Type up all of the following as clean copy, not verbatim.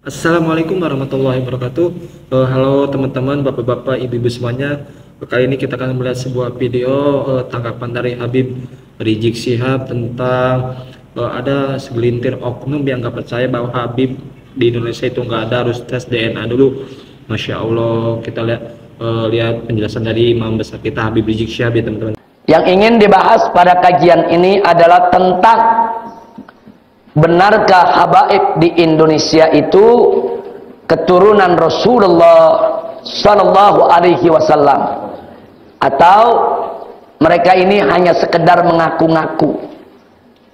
Assalamualaikum warahmatullahi wabarakatuh. Halo teman-teman, bapak-bapak, ibu-ibu semuanya. Kali ini kita akan melihat sebuah video tanggapan dari Habib Rizik Syihab tentang ada segelintir oknum yang nggak percaya bahwa Habib di Indonesia itu nggak ada, harus tes DNA dulu. Masya Allah, kita lihat penjelasan dari imam besar kita Habib Rizik Syihab ya teman-teman. Yang ingin dibahas pada kajian ini adalah tentang benarkah habaib di Indonesia itu keturunan Rasulullah Sallallahu Alaihi Wasallam, atau mereka ini hanya sekedar mengaku-ngaku,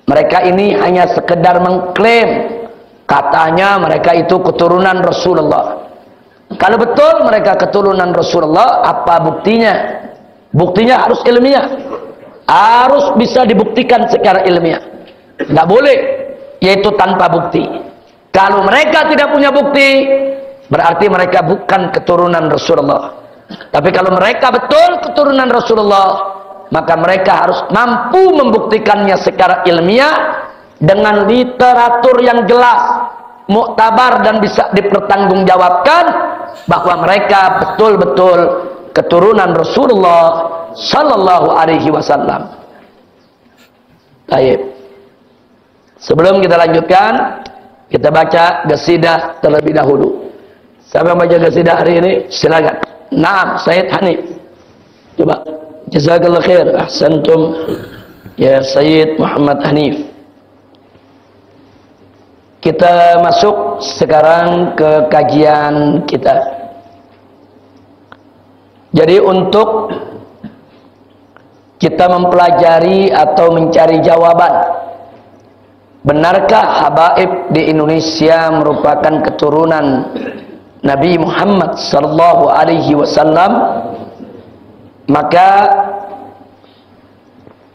mereka ini hanya sekedar mengklaim katanya mereka itu keturunan Rasulullah. Kalau betul mereka keturunan Rasulullah, apa buktinya? Buktinya harus ilmiah, harus bisa dibuktikan secara ilmiah. Nggak boleh yaitu tanpa bukti. Kalau mereka tidak punya bukti, berarti mereka bukan keturunan Rasulullah. Tapi kalau mereka betul keturunan Rasulullah, maka mereka harus mampu membuktikannya secara ilmiah dengan literatur yang jelas, muktabar, dan bisa dipertanggungjawabkan bahwa mereka betul-betul keturunan Rasulullah Sallallahu Alaihi Wasallam. Baik. Sebelum kita lanjutkan, kita baca qasidah terlebih dahulu. Siapa yang baca qasidah hari ini? Silakan. Naam, Sayyid Hanif. Coba. Jazakallah khair. Ahsantum ya Sayyid Muhammad Hanif. Kita masuk sekarang ke kajian kita. Jadi untuk kita mempelajari atau mencari jawaban, benarkah habaib di Indonesia merupakan keturunan Nabi Muhammad sallallahu alaihi wasallam, maka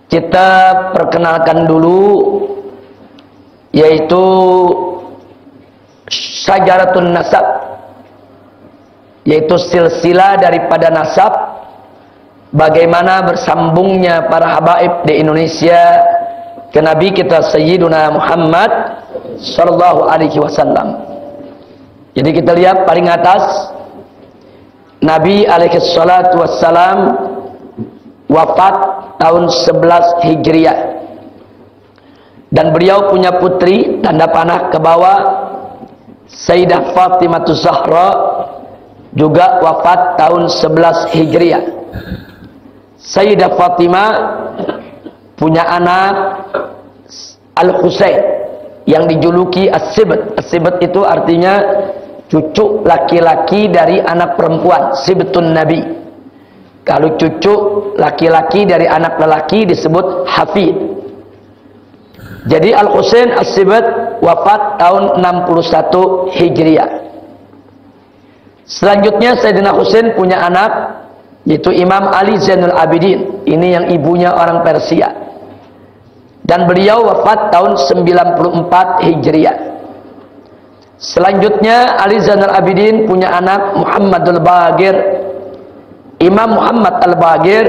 kita perkenalkan dulu, yaitu syajaratun nasab, yaitu silsilah daripada nasab, bagaimana bersambungnya para habaib di Indonesia ke Nabi kita Sayyiduna Muhammad sallallahu alaihi wasallam. Jadi kita lihat paling atas, Nabi alaihi salatu wassalam wafat tahun 11 Hijriah, dan beliau punya putri, tanda panah ke bawah, Sayyidah Fatimah Zahra, juga wafat tahun 11 Hijriah. Sayyidah Fatimah punya anak Al-Husain yang dijuluki As-Sibt. As-Sibt itu artinya cucu laki-laki dari anak perempuan, Sibtun Nabi. Kalau cucu laki-laki dari anak lelaki disebut Hafid. Jadi Al-Husain As-Sibt wafat tahun 61 Hijriah. Selanjutnya Sayyidina Husain punya anak, yaitu Imam Ali Zainul Abidin. Ini yang ibunya orang Persia, dan beliau wafat tahun 94 Hijriah. Selanjutnya Ali Zainul Abidin punya anak Muhammadul Baqir. Imam Muhammad Al-Baqir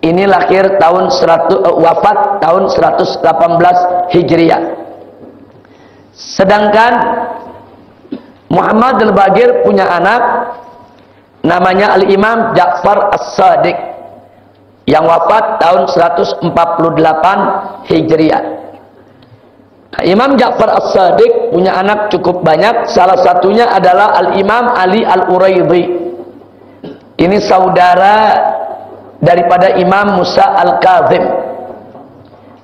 ini lahir tahun wafat tahun 118 Hijriah. Sedangkan Muhammad Al-Baqir punya anak namanya Al-Imam Ja'far As-Sadiq yang wafat tahun 148 Hijriah. Nah, Imam Ja'far As-Sadiq punya anak cukup banyak. Salah satunya adalah Al-Imam Ali Al-Uraidhi. Ini saudara daripada Imam Musa Al-Kazim.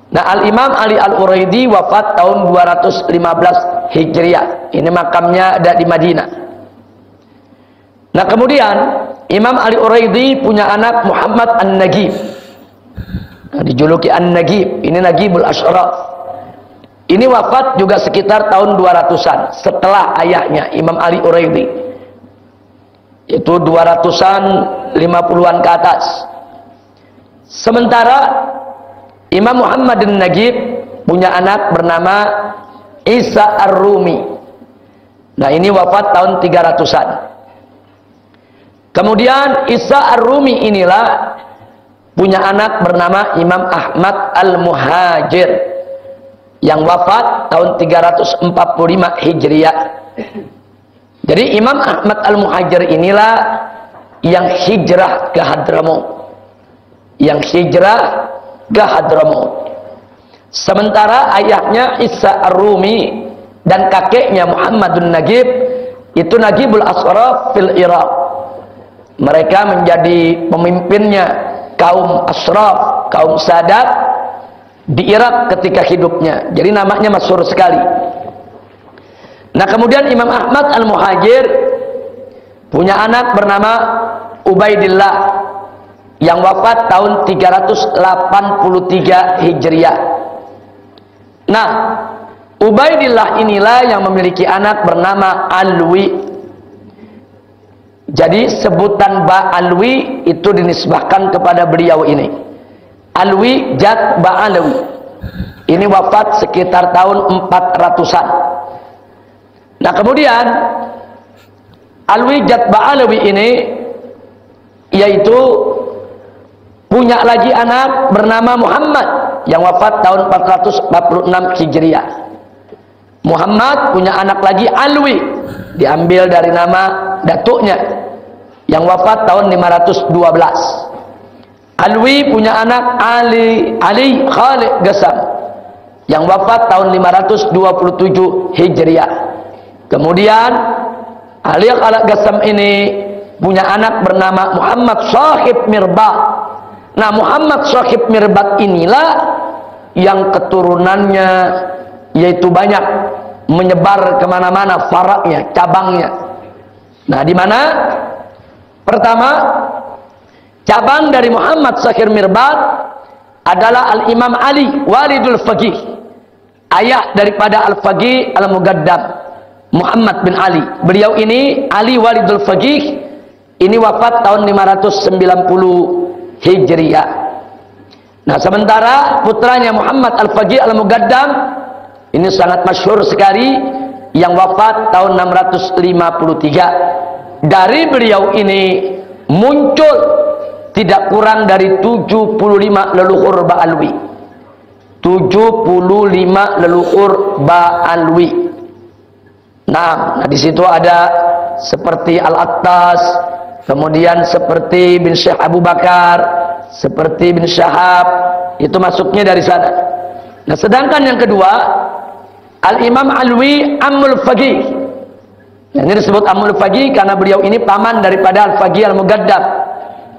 Nah, Al-Imam Ali Al-Uraidhi wafat tahun 215 Hijriah. Ini makamnya ada di Madinah. Nah, kemudian Imam Ali Uraidhi punya anak Muhammad An-Nagib. Nah, dijuluki An-Nagib. Ini Nagibul Ashraf. Ini wafat juga sekitar tahun 200-an setelah ayahnya Imam Ali Uraidhi. Itu 200-an 50-an ke atas. Sementara Imam Muhammad An-Nagib punya anak bernama Isa Ar-Rumi. Nah, ini wafat tahun 300-an. Kemudian Isa Ar-Rumi inilah punya anak bernama Imam Ahmad Al-Muhajir. yang wafat tahun 345 Hijriah. Jadi Imam Ahmad Al-Muhajir inilah yang hijrah ke Hadramaut. Yang hijrah ke Hadramaut. Sementara ayahnya Isa Ar-Rumi dan kakeknya Muhammadun Nagib itu Nagibul Ashraf fil Iraq. Mereka menjadi pemimpinnya kaum Ashraf, kaum Sadat di Irak ketika hidupnya. Jadi namanya masyhur sekali. Nah, kemudian Imam Ahmad Al-Muhajir punya anak bernama Ubaidillah yang wafat tahun 383 Hijriah. Nah, Ubaidillah inilah yang memiliki anak bernama Alwi. Jadi sebutan Ba'alwi itu dinisbahkan kepada beliau ini. Alwi Jad Ba'alwi. Ini wafat sekitar tahun 400-an. Nah, kemudian Alwi Jad Ba'alwi ini yaitu punya lagi anak bernama Muhammad yang wafat tahun 446 Hijriah. Muhammad punya anak lagi Alwi, diambil dari nama datuknya yang wafat tahun 512. Alwi punya anak Ali Khalid Gassam yang wafat tahun 527 Hijriah. Kemudian Ali Khalid Gassam ini punya anak bernama Muhammad Shahib Mirbat. Nah, Muhammad Shahib Mirbat inilah yang keturunannya yaitu banyak menyebar kemana-mana faraknya, cabangnya. Nah, di mana pertama cabang dari Muhammad Shahib Mirbat adalah Al-Imam Ali Walidul Faqih, ayah daripada Al-Faqih Al-Mugaddam Muhammad bin Ali. Beliau ini Ali Walidul Faqih ini wafat tahun 590 Hijriah. Nah, sementara putranya Muhammad Al-Faqih Al-Mugaddam ini sangat masyhur sekali yang wafat tahun 653. Dari beliau ini muncul tidak kurang dari 75 leluhur Ba'alwi. 75 leluhur Ba'alwi. Nah, di situ ada seperti Al-Attas, kemudian seperti bin Syekh Abu Bakar, seperti bin Syahab, itu masuknya dari sana. Nah, sedangkan yang kedua Al-Imam Alwi Ammul Faqih. Nah, ini disebut Ammul Faqih karena beliau ini paman daripada Al-Faqih Al-Mugaddam.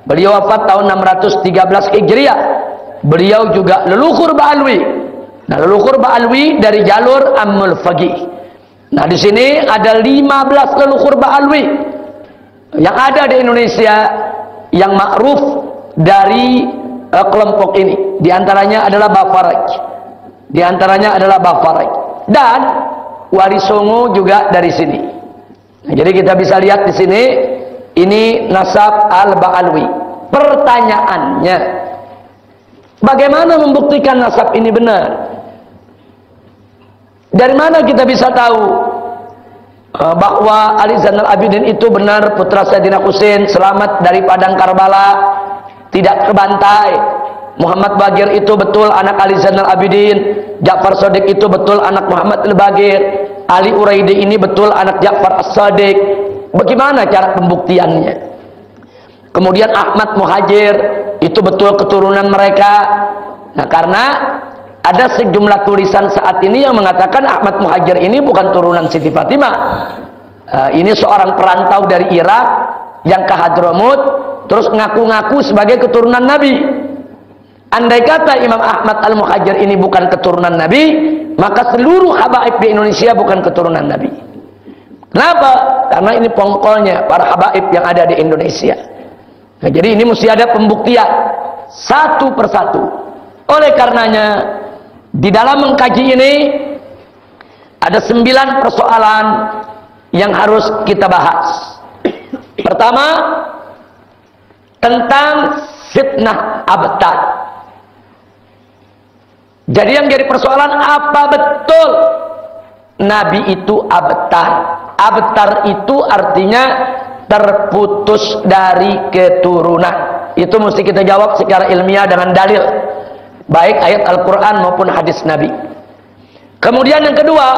Beliau wafat tahun 613 Hijriah. Beliau juga leluhur Ba'alwi. Nah, leluhur Ba'alwi dari jalur Ammul Faqih. Nah, di sini ada 15 leluhur Ba'alwi yang ada di Indonesia yang ma'ruf dari kelompok ini. Di antaranya adalah Bafaraj. Di antaranya adalah Bafaraj. Dan Warisongo juga dari sini. Nah, jadi kita bisa lihat di sini ini nasab Al-Ba'alwi. Pertanyaannya, bagaimana membuktikan nasab ini benar? Dari mana kita bisa tahu bahwa Ali Zainal Abidin itu benar putra Sayyidina Husain, selamat dari padang Karbala, tidak terbantai? Muhammad Bagir itu betul anak Ali Zainal Abidin, Ja'far Shadiq itu betul anak Muhammad Al-Bagir, Ali Uraidi ini betul anak Ja'far As-Shadiq. Bagaimana cara pembuktiannya? Kemudian Ahmad Muhajir itu betul keturunan mereka. Nah, karena ada sejumlah tulisan saat ini yang mengatakan Ahmad Muhajir ini bukan turunan Siti Fatimah. Ini seorang perantau dari Irak yang ke Hadramaut terus ngaku-ngaku sebagai keturunan Nabi. Andai kata Imam Ahmad Al-Muhajir ini bukan keturunan Nabi, maka seluruh habaib di Indonesia bukan keturunan Nabi. Kenapa? Karena ini pongkolnya para habaib yang ada di Indonesia. Nah, jadi ini mesti ada pembuktian satu persatu. Oleh karenanya di dalam mengkaji ini ada 9 persoalan yang harus kita bahas. Pertama, tentang fitnah abtar. Jadi yang jadi persoalan, apa betul Nabi itu abtar? Abtar itu artinya terputus dari keturunan. Itu mesti kita jawab secara ilmiah dengan dalil, baik ayat Al-Quran maupun hadis Nabi. Kemudian yang kedua,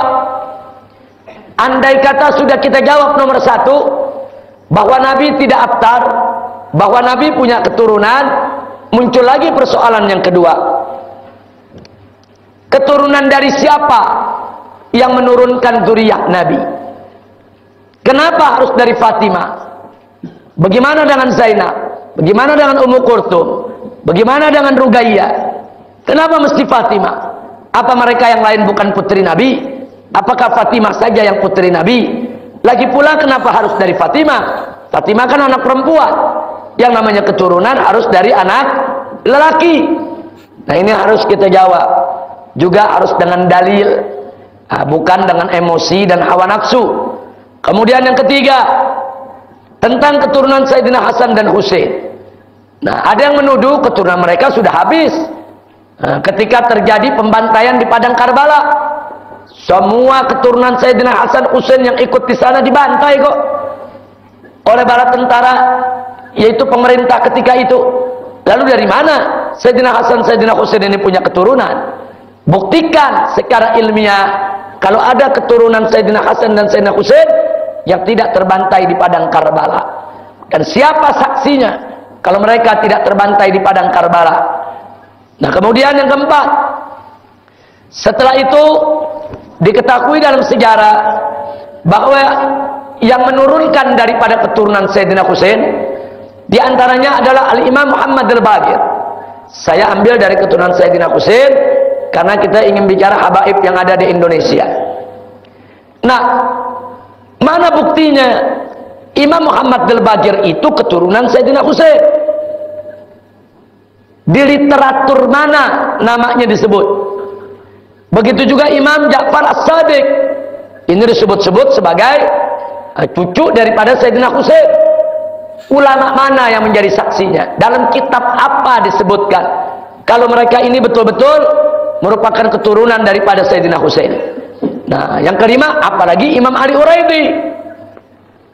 andai kata sudah kita jawab nomor satu, bahwa Nabi tidak abtar, bahwa Nabi punya keturunan, muncul lagi persoalan yang kedua. Keturunan dari siapa yang menurunkan zuriyah Nabi? Kenapa harus dari Fatimah? Bagaimana dengan Zainab? Bagaimana dengan Ummu Kulthum? Bagaimana dengan Ruqayyah? Kenapa mesti Fatimah? Apa mereka yang lain bukan putri Nabi? Apakah Fatimah saja yang putri Nabi? Lagi pula kenapa harus dari Fatimah? Fatimah kan anak perempuan. Yang namanya keturunan harus dari anak lelaki. Nah, ini harus kita jawab. Juga harus dengan dalil, bukan dengan emosi dan hawa nafsu. Kemudian yang ketiga, tentang keturunan Sayyidina Hasan dan Husain. Nah, ada yang menuduh keturunan mereka sudah habis ketika terjadi pembantaian di padang Karbala. Semua keturunan Sayyidina Hasan Husain yang ikut di sana dibantai kok oleh bala tentara, yaitu pemerintah ketika itu. Lalu dari mana Sayyidina Hasan, Sayyidina Husain ini punya keturunan? Buktikan secara ilmiah kalau ada keturunan Sayyidina Hasan dan Sayyidina Husain yang tidak terbantai di padang Karbala. Dan siapa saksinya kalau mereka tidak terbantai di padang Karbala? Nah, kemudian yang keempat, setelah itu diketahui dalam sejarah bahwa yang menurunkan daripada keturunan Sayyidina Husain diantaranya adalah Al-Imam Muhammad Al-Baqir. Saya ambil dari keturunan Sayyidina Husain karena kita ingin bicara habaib yang ada di Indonesia. Nah, mana buktinya Imam Muhammad Al-Baqir itu keturunan Sayyidina Husain? Di literatur mana namanya disebut? Begitu juga Imam Ja'far As-Sadiq. Ini disebut-sebut sebagai cucu daripada Sayyidina Husain. Ulama mana yang menjadi saksinya? Dalam kitab apa disebutkan kalau mereka ini betul-betul merupakan keturunan daripada Sayyidina Husain? Nah, yang kelima, apalagi Imam Ali Uraidi.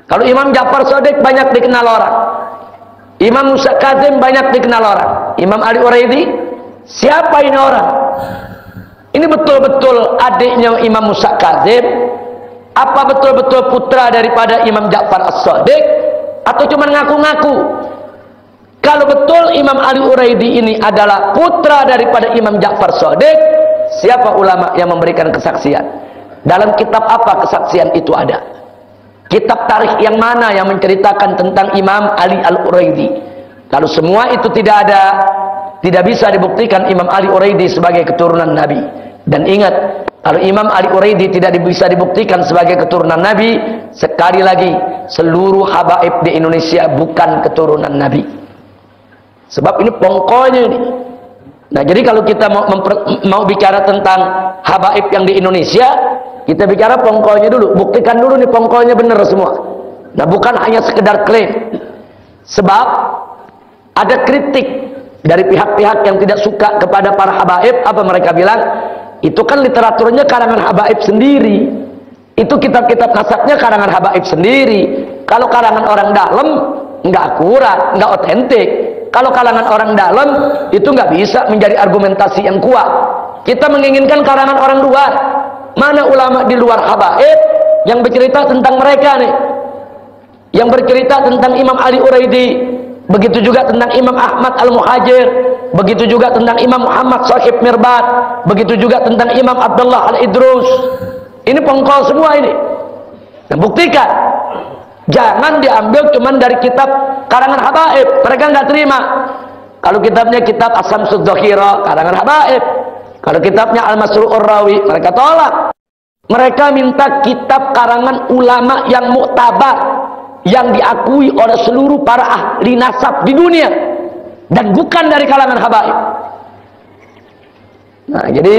Kalau Imam Ja'far Shadiq banyak dikenal orang, Imam Musa Kazim banyak dikenal orang, Imam Ali Uraidi, siapa ini orang? Ini betul-betul adiknya Imam Musa Kazim? Apa betul-betul putra daripada Imam Ja'far As-Shadiq? Atau cuma ngaku-ngaku? Kalau betul Imam Ali Uraidi ini adalah putra daripada Imam Ja'far Shadiq, siapa ulama yang memberikan kesaksian? Dalam kitab apa kesaksian itu ada? Kitab tarikh yang mana yang menceritakan tentang Imam Ali Al-Uraidi? Kalau semua itu tidak ada, tidak bisa dibuktikan Imam Ali Uraidi sebagai keturunan Nabi. Dan ingat, kalau Imam Ali Uraidi tidak bisa dibuktikan sebagai keturunan Nabi, sekali lagi seluruh habaib di Indonesia bukan keturunan Nabi. Sebab ini pongkonya ini. Nah, jadi kalau kita mau bicara tentang habaib yang di Indonesia, kita bicara pongkonya dulu, buktikan dulu nih pongkonya benar semua. Nah, bukan hanya sekedar klaim. Sebab ada kritik dari pihak-pihak yang tidak suka kepada para habaib. Apa mereka bilang? Itu kan literaturnya karangan habaib sendiri. Itu kitab-kitab nasabnya karangan habaib sendiri. Kalau karangan orang dalam nggak akurat, nggak otentik. Kalau kalangan orang dalam itu nggak bisa menjadi argumentasi yang kuat. Kita menginginkan karangan orang luar. Mana ulama di luar habaib yang bercerita tentang mereka nih? Yang bercerita tentang Imam Ali Uraidi, begitu juga tentang Imam Ahmad Al-Muhajir, begitu juga tentang Imam Muhammad Shahib Mirbat, begitu juga tentang Imam Abdullah Al-Idrus. Ini pongkol semua ini. Nah, buktikan. Jangan diambil cuman dari kitab karangan habaib. Mereka nggak terima. Kalau kitabnya kitab As-Samsud Dhakhira, karangan habaib. Kalau kitabnya Al-Masru'ur Rawi, mereka tolak. Mereka minta kitab karangan ulama yang muktabar, yang diakui oleh seluruh para ahli nasab di dunia, dan bukan dari kalangan habaib. Nah, jadi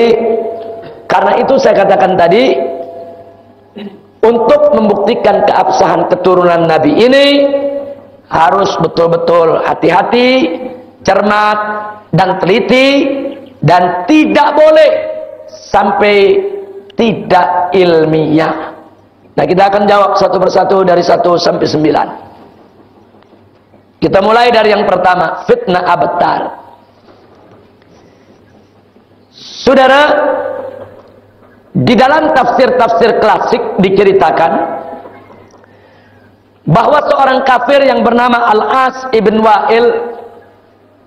karena itu saya katakan tadi, untuk membuktikan keabsahan keturunan Nabi ini harus betul-betul hati-hati, cermat dan teliti, dan tidak boleh sampai tidak ilmiah. Nah, kita akan jawab satu persatu dari 1 sampai 9. Kita mulai dari yang pertama, fitnah abtar. Saudara, Di dalam tafsir-tafsir klasik diceritakan bahwa seorang kafir yang bernama Al-As ibn Wa'il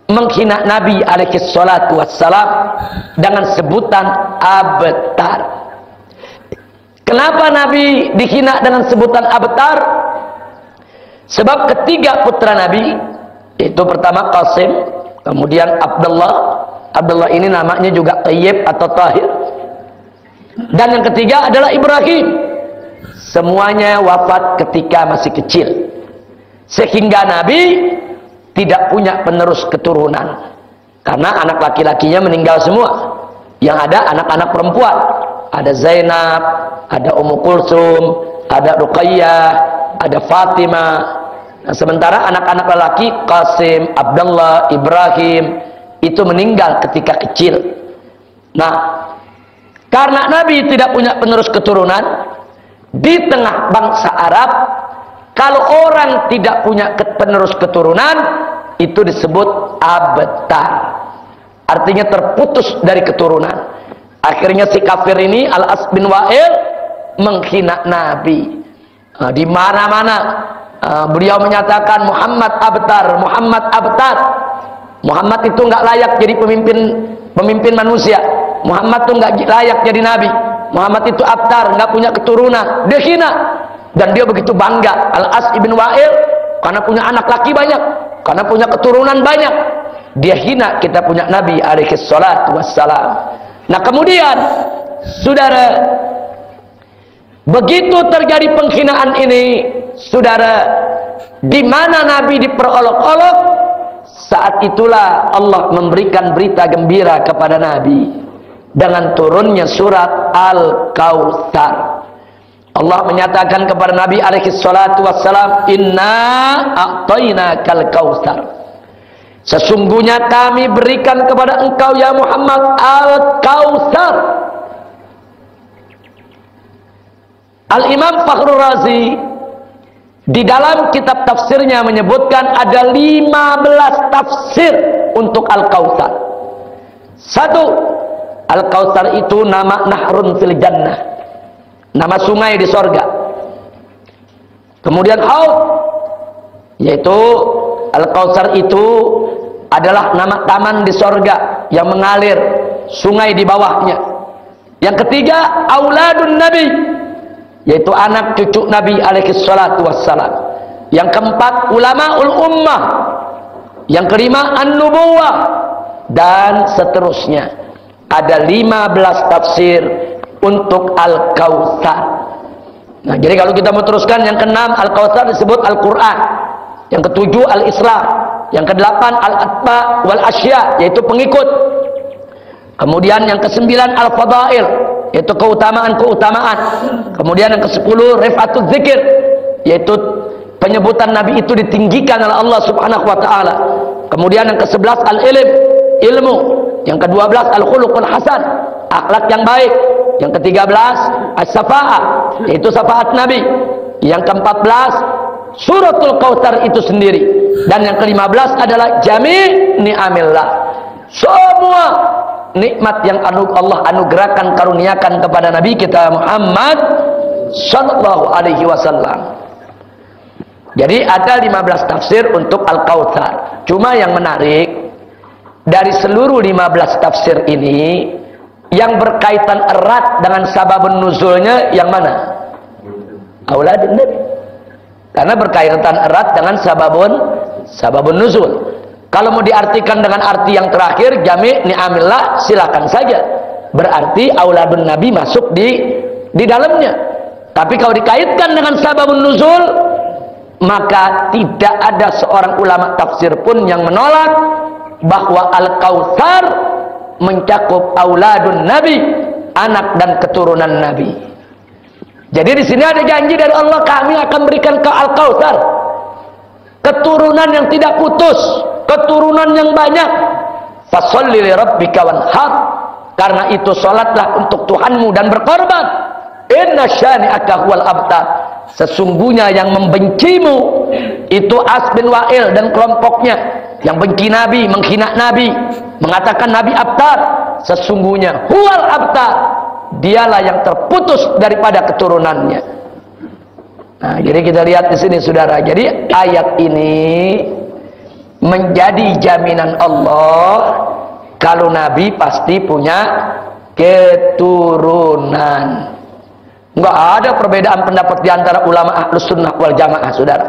menghina Nabi alaihi salatu wassalam dengan sebutan abtar. Kenapa Nabi dihina dengan sebutan abtar? Sebab ketiga putra Nabi, itu pertama Qasim, kemudian Abdullah. Abdullah ini namanya juga Tayyib atau Tahir. Dan yang ketiga adalah Ibrahim. Semuanya wafat ketika masih kecil. Sehingga Nabi tidak punya penerus keturunan. Karena anak laki-lakinya meninggal semua. Yang ada anak-anak perempuan. Ada Zainab, ada Ummu Kulsum, ada Ruqayyah, ada Fatimah. Nah, sementara anak-anak lelaki Qasim, Abdullah, Ibrahim itu meninggal ketika kecil. Nah, karena Nabi tidak punya penerus keturunan, di tengah bangsa Arab, kalau orang tidak punya penerus keturunan, itu disebut abtar. Artinya terputus dari keturunan. Akhirnya si kafir ini, Al-As bin Wa'il, menghina Nabi. Di mana-mana beliau menyatakan Muhammad abtar, Muhammad abtar. Muhammad itu nggak layak jadi pemimpin manusia. Muhammad itu nggak layak jadi nabi. Muhammad itu abtar, nggak punya keturunan. Dia hina. Dan dia begitu bangga, Al-As ibn Wa'il, karena punya anak laki banyak, karena punya keturunan banyak. Dia hina kita punya Nabi alaihi salatu wassalam. Nah kemudian, saudara, begitu terjadi penghinaan ini, saudara, di mana Nabi diperolok-olok, saat itulah Allah memberikan berita gembira kepada Nabi dengan turunnya surat Al-Kautsar. Allah menyatakan kepada Nabi alaihi salatu wassalam, "Inna a'tainakal kautsar." Sesungguhnya kami berikan kepada engkau ya Muhammad Al-Kautsar. Al-Imam Fakhrul Razi di dalam kitab tafsirnya menyebutkan ada 15 tafsir untuk Al-Kautsar. Satu, Al-Kautsar itu nama nahrun fil jannah, nama sungai di sorga. Kemudian Haud, yaitu Al-Kautsar itu adalah nama taman di sorga yang mengalir sungai di bawahnya. Yang ketiga, auladun Nabi, yaitu anak cucu Nabi alaihi salatu wassalam. Yang keempat, ulamaul ummah. Yang kelima, an-nubuwah, dan seterusnya. Ada 15 tafsir untuk Al-Kautsar. Nah, jadi kalau kita mau teruskan, yang keenam Al-Kautsar disebut Al-Quran. Yang ketujuh Al-Islam. Yang kedelapan Al-Atba wal Asya, yaitu pengikut. Kemudian yang kesembilan Al-Fadail, yaitu keutamaan-keutamaan. Kemudian yang ke-10 Rifatul Zikir, yaitu penyebutan Nabi itu ditinggikan oleh Allah Subhanahu wa taala. Kemudian yang ke-11 Al-Ilm, ilmu. Yang ke-12 Al-Khuluqul Hasan, akhlak yang baik. Yang ke-13 As-Safa'ah, yaitu syafaat Nabi. Yang ke-14 Suratul Kautsar itu sendiri. Dan yang ke-15 adalah Jami' ni'amillah, semua nikmat yang Allah anugerahkan, karuniakan kepada Nabi kita Muhammad sallallahu alaihi wasallam. Jadi ada 15 tafsir untuk Al-Kautsar. Cuma yang menarik, dari seluruh 15 tafsir ini, yang berkaitan erat dengan sababun nuzulnya yang mana? Auladun Nabi. Karena berkaitan erat dengan sababun nuzul. Kalau mau diartikan dengan arti yang terakhir, Jami' ni'amillah, silakan saja. Berarti auladun Nabi masuk di dalamnya. Tapi kalau dikaitkan dengan sababun nuzul, maka tidak ada seorang ulama tafsir pun yang menolak bahwa Al-Kautsar mencakup auladun Nabi, anak dan keturunan Nabi. Jadi di sini ada janji dari Allah, kami akan berikan ke Al-Kautsar keturunan yang tidak putus, keturunan yang banyak. Fasholli li rabbika wanhar, karena itu salatlah untuk Tuhanmu dan berkorban. Inna syani'aka huwal abtar, sesungguhnya yang membencimu itu As bin Wa'il dan kelompoknya, yang benci Nabi, menghina Nabi, mengatakan Nabi abtar. Sesungguhnya huwal abtar, dialah yang terputus daripada keturunannya. Nah, jadi kita lihat di sini saudara. Jadi ayat ini menjadi jaminan Allah kalau Nabi pasti punya keturunan. Enggak ada perbedaan pendapat di antara ulama Ahlus Sunnah wal Jamaah, saudara.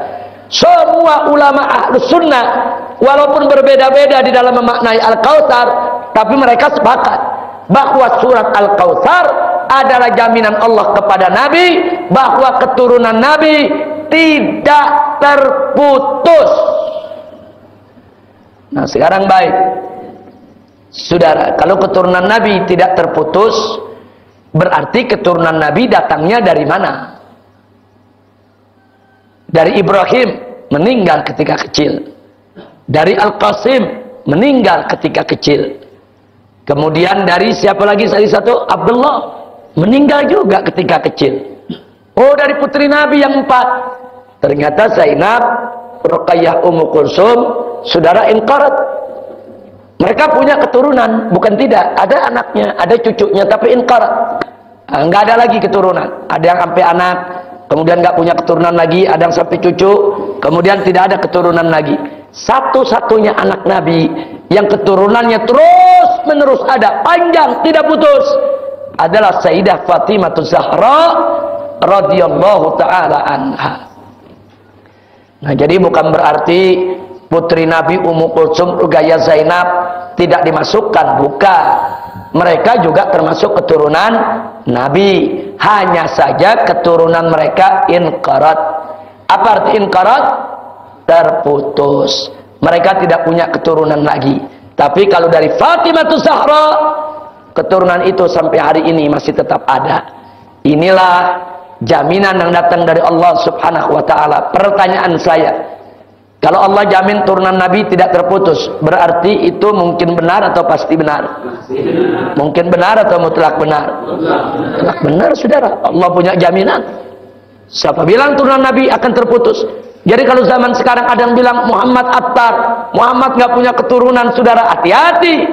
Semua ulama Ahlus Sunnah walaupun berbeda-beda di dalam memaknai Al-Kautsar, tapi mereka sepakat bahwa surat Al-Kautsar adalah jaminan Allah kepada Nabi bahwa keturunan Nabi tidak terputus. Nah, sekarang baik, saudara, kalau keturunan Nabi tidak terputus, berarti keturunan Nabi datangnya dari mana? Dari Ibrahim, meninggal ketika kecil. Dari Al-Qasim, meninggal ketika kecil. Kemudian dari siapa lagi tadi satu? Abdullah, meninggal juga ketika kecil. Oh, dari putri Nabi yang 4, ternyata Zainab, Ruqayyah, Ummu Kulsum, saudara inqarat. Mereka punya keturunan, bukan tidak, ada anaknya, ada cucunya, tapi inqarat. Enggak ada lagi keturunan. Ada yang sampai anak, kemudian nggak punya keturunan lagi, ada yang sampai cucu, kemudian tidak ada keturunan lagi. Satu-satunya anak Nabi yang keturunannya terus menerus ada, panjang, tidak putus, adalah Sayyidah Fatimah Zahra radhiyallahu taala anha. Nah, jadi bukan berarti putri Nabi Ummu Kulsum, Ruqayyah, Zainab tidak dimasukkan, bukan. Mereka juga termasuk keturunan Nabi, hanya saja keturunan mereka inqarat. Apa arti inqarat? Terputus. Mereka tidak punya keturunan lagi. Tapi kalau dari Fatimah Zahra, keturunan itu sampai hari ini masih tetap ada. Inilah jaminan yang datang dari Allah Subhanahu wa taala. Pertanyaan saya, kalau Allah jamin turunan Nabi tidak terputus, berarti itu mungkin benar atau pasti benar? Mungkin benar atau mutlak benar? Mutlak benar, saudara. Allah punya jaminan. Siapa bilang turunan Nabi akan terputus? Jadi kalau zaman sekarang ada yang bilang Muhammad Attar, Muhammad nggak punya keturunan, saudara, hati-hati.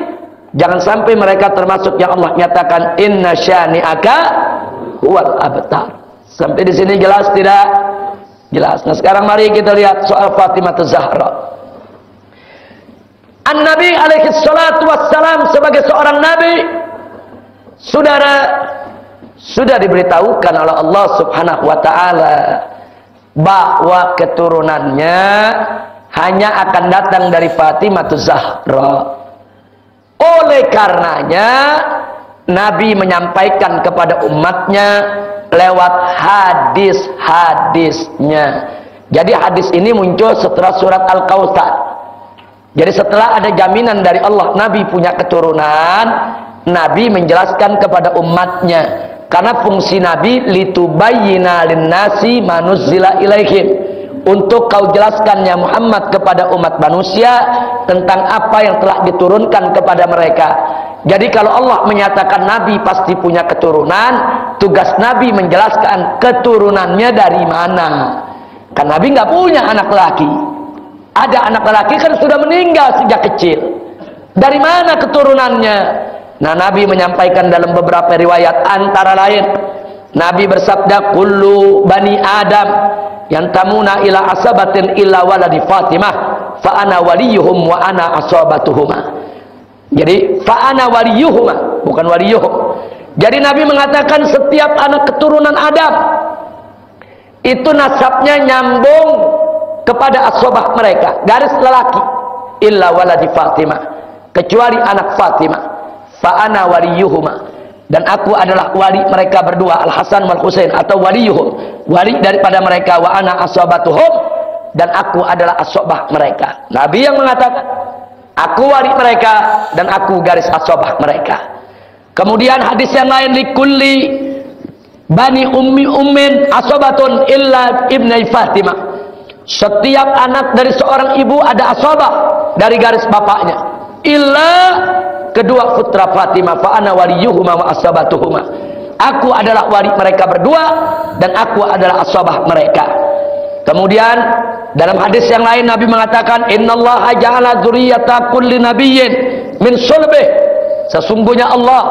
Jangan sampai mereka termasuk yang Allah nyatakan inna syani'aka huwal abtar. Sampai di sini jelas tidak? Jelas. Nah, sekarang mari kita lihat soal Fatimah Zahra. An-Nabi alaihi salatu wassalam sebagai seorang nabi, saudara, sudah diberitahukan oleh Allah Subhanahu wa taala bahwa keturunannya hanya akan datang dari Fatimah Zahra. Oleh karenanya Nabi menyampaikan kepada umatnya lewat hadis-hadisnya. Jadi hadis ini muncul setelah surat Al-Kautsar. Jadi setelah ada jaminan dari Allah Nabi punya keturunan, Nabi menjelaskan kepada umatnya. Karena fungsi Nabi litubayyina linnasi manuzzila ilaihim, untuk kau jelaskan ya Muhammad kepada umat manusia tentang apa yang telah diturunkan kepada mereka. Jadi kalau Allah menyatakan Nabi pasti punya keturunan, tugas Nabi menjelaskan keturunannya dari mana. Kan Nabi nggak punya anak laki. Ada anak laki kan sudah meninggal sejak kecil. Dari mana keturunannya? Nah, Nabi menyampaikan dalam beberapa riwayat, antara lain Nabi bersabda, kullu bani Adam yantamuna ila asabatin illa waladi Fatimah fa ana waliyuhum wa ana asabatuhuma. Jadi fa ana waliyuhuma, bukan waliyuhum. Jadi Nabi mengatakan setiap anak keturunan Adam itu nasabnya nyambung kepada asobah mereka, garis lelaki, illa waladi Fatimah, kecuali anak Fatimah. Fa ana waliyuhuma, dan aku adalah wali mereka berdua, Al Hasan wal Husain, atau waliyuhum, wali daripada mereka, wa ana asabatuhum, dan aku adalah asobah mereka. Nabi yang mengatakan aku wali mereka dan aku garis asobah mereka. Kemudian hadis yang lain, likulli bani ummin asobatun illa ibnai Fatimah, setiap anak dari seorang ibu ada asobah dari garis bapaknya, illa kedua putra Fatimah, fa ana waliyuhuma wa asabatuhuma, aku adalah wali mereka berdua dan aku adalah asabah mereka. Kemudian dalam hadis yang lain Nabi mengatakan, innallaha ja'ala dzurriyyata kulli nabiyyin min sulbih, sesungguhnya Allah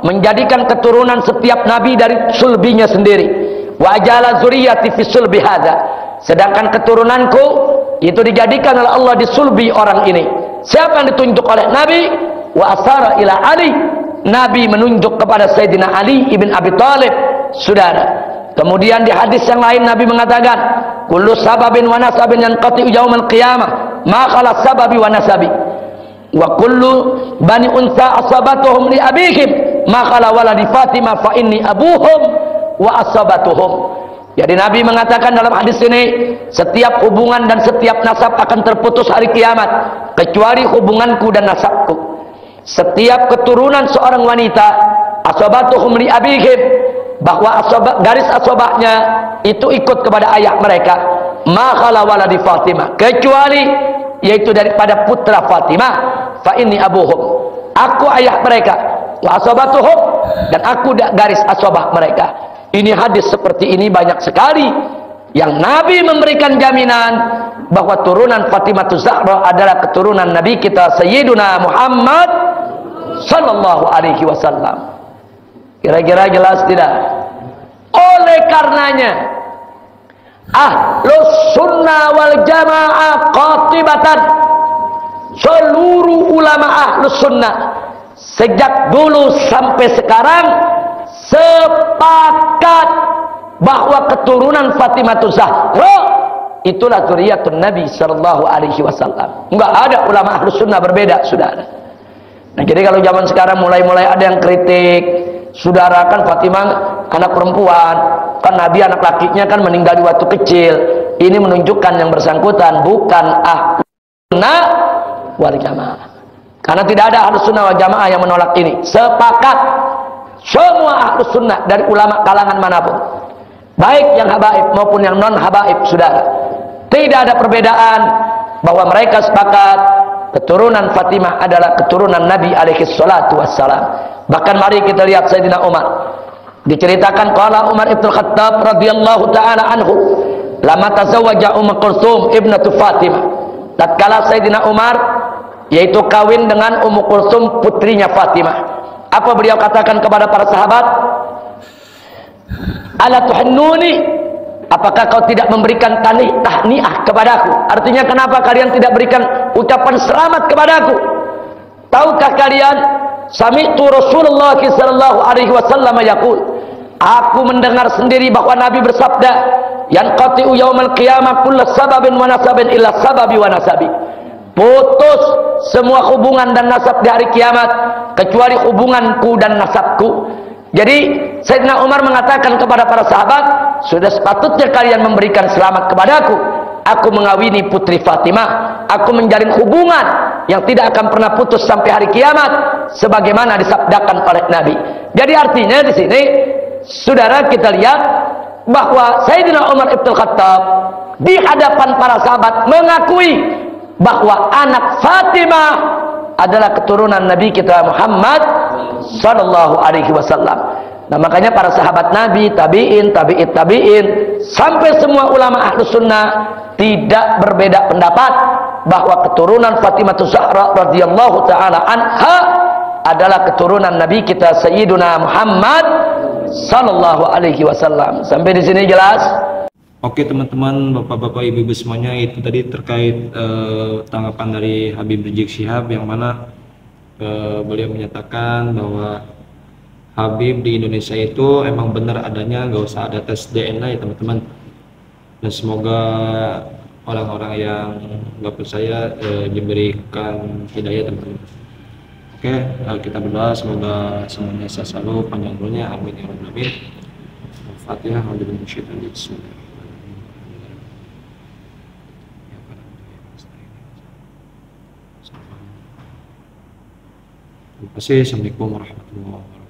menjadikan keturunan setiap nabi dari sulbinya sendiri. Wa ajala zuriyati fi sulbi hadza. Sedangkan keturunanku itu dijadikan oleh Allah di sulbi orang ini. Siapa yang ditunjuk oleh Nabi? Wa asara ila Ali. Nabi menunjuk kepada Sayyidina Ali ibn Abi Thalib, saudara. Kemudian di hadis yang lain Nabi mengatakan, kullu sababin wa nasabin yanqati'u yaumal qiyamah, ma khala sababi wa nasabi. Wa kullu bani unsa asabatuhum li abihim, ma khala waladi Fatimah fa inni abuhum wa asabatuhum. Jadi Nabi mengatakan dalam hadis ini, setiap hubungan dan setiap nasab akan terputus hari kiamat, kecuali hubunganku dan nasabku. Setiap keturunan seorang wanita, asabatuhum li abihim, bahwa garis asabahnya itu ikut kepada ayah mereka, ma khala waladi Fatimah, kecuali yaitu daripada putra Fatimah, fa inni abuhum, aku ayah mereka, wa asabatuhum, dan aku garis asabah mereka. Ini hadis seperti ini banyak sekali yang Nabi memberikan jaminan bahwa turunan Fatimah Zahra adalah keturunan Nabi kita Sayyiduna Muhammad sallallahu alaihi wasallam. Kira-kira jelas tidak? Oleh karenanya Ahlus Sunnah wal Jamaah qatibatan, seluruh ulama Ahlus Sunnah sejak dulu sampai sekarang sepakat bahwa keturunan Fatimah Zahra itulah zuriyatun Nabi sallallahu alaihi wasallam. Enggak ada ulama Ahlus Sunnah berbeda, saudara. Nah, jadi kalau zaman sekarang mulai ada yang kritik, saudara, kan Fatimah anak perempuan, kan Nabi anak lakinya kan meninggal di waktu kecil. Ini menunjukkan yang bersangkutan bukan Ahlus Sunnah wal Jamaah. Karena tidak ada Ahlus Sunnah wal Jamaah yang menolak ini. Sepakat semua Ahlus Sunnah dari ulama kalangan manapun, baik yang habaib maupun yang non habaib, saudara. Tidak ada perbedaan bahwa mereka sepakat keturunan Fatimah adalah keturunan Nabi alaihi salatu wassalam. Bahkan mari kita lihat Sayyidina Umar. Diceritakan qala Umar ibn Khattab radhiyallahu taala anhu, lama tazawwaja Kulthum ibnatu Fatimah. Tatkala Sayyidina Umar yaitu kawin dengan Kulthum putrinya Fatimah. Apa beliau katakan kepada para sahabat? Ala tuhannuni, apakah kau tidak memberikan tahniah kepadaku? Artinya kenapa kalian tidak berikan ucapan selamat kepadaku? Tahukah kalian, sami'tu Rasulullah sallallahu alaihi wasallam yaqul, aku mendengar sendiri bahwa Nabi bersabda, yanqati'u yaumal qiyamah kullu sababin wa nasabin illa sababi wa nasabi. Putus semua hubungan dan nasab di hari kiamat kecuali hubunganku dan nasabku. Jadi Sayyidina Umar mengatakan kepada para sahabat, sudah sepatutnya kalian memberikan selamat kepadaku. Aku mengawini putri Fatimah, aku menjalin hubungan yang tidak akan pernah putus sampai hari kiamat, sebagaimana disabdakan oleh Nabi. Jadi artinya di sini, saudara, kita lihat bahwa Sayyidina Umar ibn Khattab di hadapan para sahabat mengakui bahwa anak Fatimah adalah keturunan Nabi kita Muhammad sallallahu alaihi wasallam. Nah, makanya para sahabat Nabi, tabi'in, tabi'in, sampai semua ulama Ahlus Sunnah tidak berbeda pendapat bahwa keturunan Fatimah Zahra radhiyallahu taala anha adalah keturunan Nabi kita Sayyiduna Muhammad sallallahu alaihi wasallam. Sampai di sini jelas? Oke teman-teman, bapak-bapak, ibu-ibu semuanya, itu tadi terkait tanggapan dari Habib Rizik Syihab yang mana beliau menyatakan bahwa Habib di Indonesia itu emang benar adanya, nggak usah ada tes DNA ya teman-teman. Dan semoga orang-orang yang nggak percaya diberikan hidayah teman-teman. Oke, kita berdoa semoga semuanya sehat selalu, panjang umurnya, amin ya rabbal alamin. Al-Fatihah. Bismillahirrahmanirrahim. Terima kasih. Assalamualaikum warahmatullahi wabarakatuh.